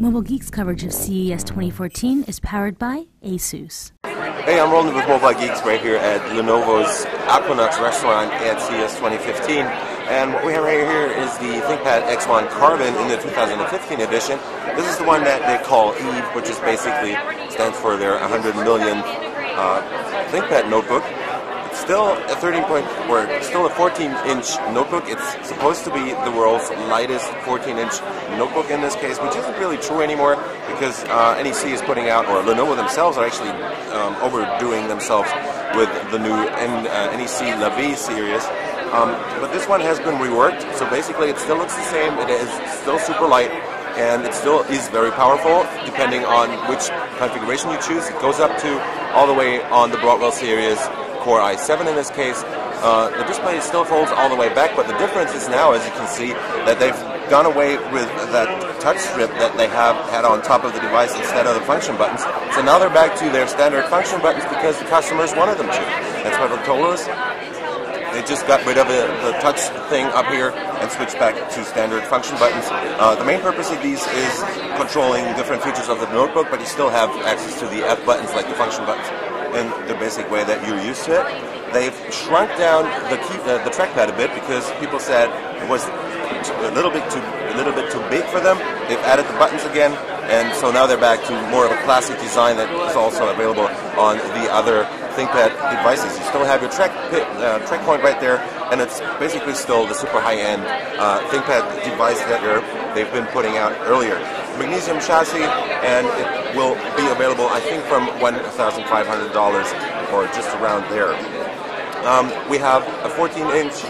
Mobile Geeks coverage of CES 2014 is powered by ASUS. Hey, I'm rolling with Mobile Geeks right here at Lenovo's Aqueduct restaurant at CES 2015. And what we have right here is the ThinkPad X1 Carbon in the 2015 edition. This is the one that they call EVE, which is basically stands for their 100 million ThinkPad notebook. It's still a 14-inch notebook. It's supposed to be the world's lightest 14-inch notebook in this case, which isn't really true anymore because NEC is putting out, or Lenovo themselves are actually overdoing themselves with the new NEC La Vie series. But this one has been reworked, so basically it still looks the same. It is still super light, and it still is very powerful depending on which configuration you choose. It goes up to all the way on the Broadwell series, Core i7 in this case. The display still folds all the way back, but the difference is now, as you can see, that they've gone away with that touch strip that they have had on top of the device instead of the function buttons. So now they're back to their standard function buttons because the customers wanted them to. That's what they told us. They just got rid of the touch thing up here and switched back to standard function buttons. The main purpose of these is controlling different features of the notebook, but you still have access to the F buttons like the function buttons in the basic way that you're used to it. They've shrunk down the trackpad a bit because people said it was a little bit too big for them. They've added the buttons again, and so now they're back to more of a classic design that is also available on the other ThinkPad devices. You still have your track point right there, and it's basically still the super high-end ThinkPad device that they've been putting out earlier. Magnesium chassis, and it will be available, I think, from $1,500 or just around there. We have a 14-inch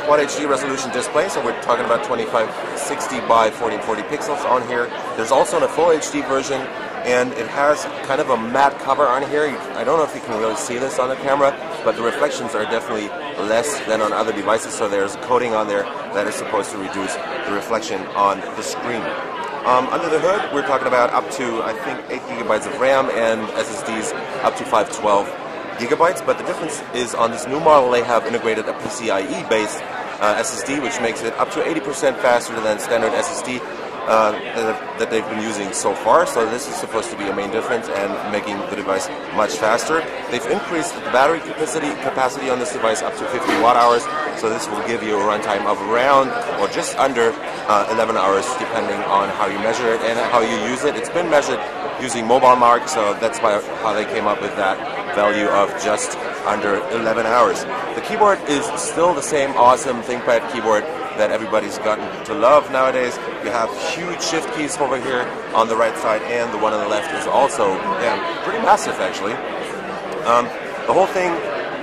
Quad HD resolution display, so we're talking about 2560 by 1440 pixels on here. There's also a full HD version, and it has kind of a matte cover on here. I don't know if you can really see this on the camera, but the reflections are definitely less than on other devices, so there's a coating on there that is supposed to reduce the reflection on the screen. Under the hood, we're talking about up to, I think, 8 gigabytes of RAM and SSDs up to 512 gigabytes, but the difference is on this new model they have integrated a PCIe-based SSD, which makes it up to 80% faster than standard SSD that they've been using so far. So this is supposed to be a main difference and making the device much faster. They've increased the battery capacity on this device up to 50 watt hours, so this will give you a runtime of around or just under 11 hours depending on how you measure it and how you use it. It's been measured using Mobile Mark, so that's how they came up with that value of just under 11 hours. The keyboard is still the same awesome ThinkPad keyboard that everybody's gotten to love nowadays. You have huge shift keys over here on the right side, and the one on the left is also pretty massive actually. The whole thing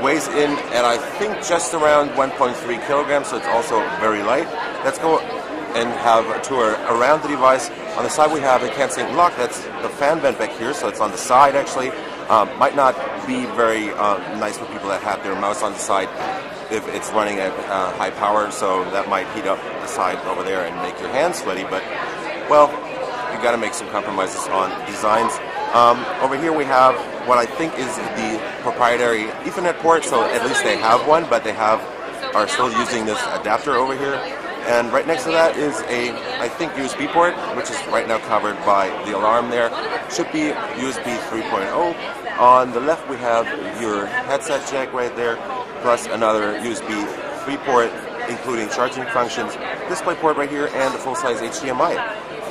weighs in at I think just around 1.3 kilograms, so it's also very light. Let's go and have a tour around the device. On the side we have a can-sync lock. That's the fan vent back here, so it's on the side actually. Might not be very nice for people that have their mouse on the side if it's running at high power, so that might heat up the side over there and make your hands sweaty, but well, you got to make some compromises on designs. Over here we have what I think is the proprietary Ethernet port, so at least they have one, but they are still using this adapter over here. And right next to that is a, I think, USB port, which is right now covered by the alarm there. Should be USB 3.0. On the left we have your headset jack right there, plus another USB 3 port, including charging functions, display port right here, and a full-size HDMI.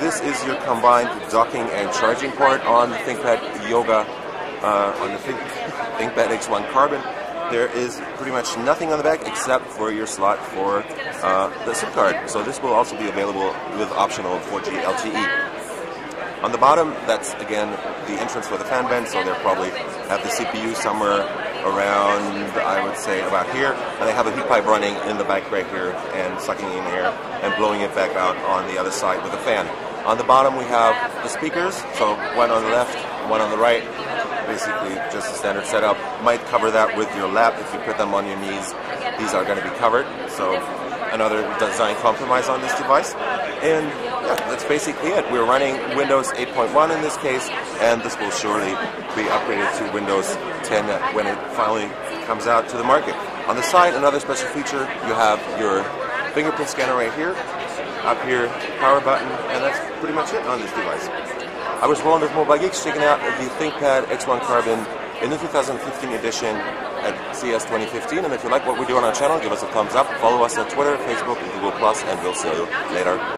This is your combined docking and charging port on the ThinkPad Yoga, on the ThinkPad X1 Carbon. There is pretty much nothing on the back except for your slot for the SIM card. So this will also be available with optional 4G LTE. On the bottom, that's again the entrance for the fan vent, so they'll probably have the CPU somewhere around, I would say, about here. And they have a heat pipe running in the back right here and sucking in air and blowing it back out on the other side with a fan. On the bottom we have the speakers, so one on the left, one on the right. Basically just a standard setup. Might cover that with your lap if you put them on your knees. These are going to be covered, so another design compromise on this device. And yeah, that's basically it. We're running Windows 8.1 in this case, and this will surely be upgraded to Windows 10 when it finally comes out to the market. On the side, another special feature, you have your fingerprint scanner right here. up here, power button, and that's pretty much it on this device. I was Roland of Mobile Geeks, checking out the ThinkPad X1 Carbon in the 2015 edition at CES 2015, and if you like what we do on our channel, give us a thumbs up, follow us on Twitter, Facebook, and Google+, and we'll see you later.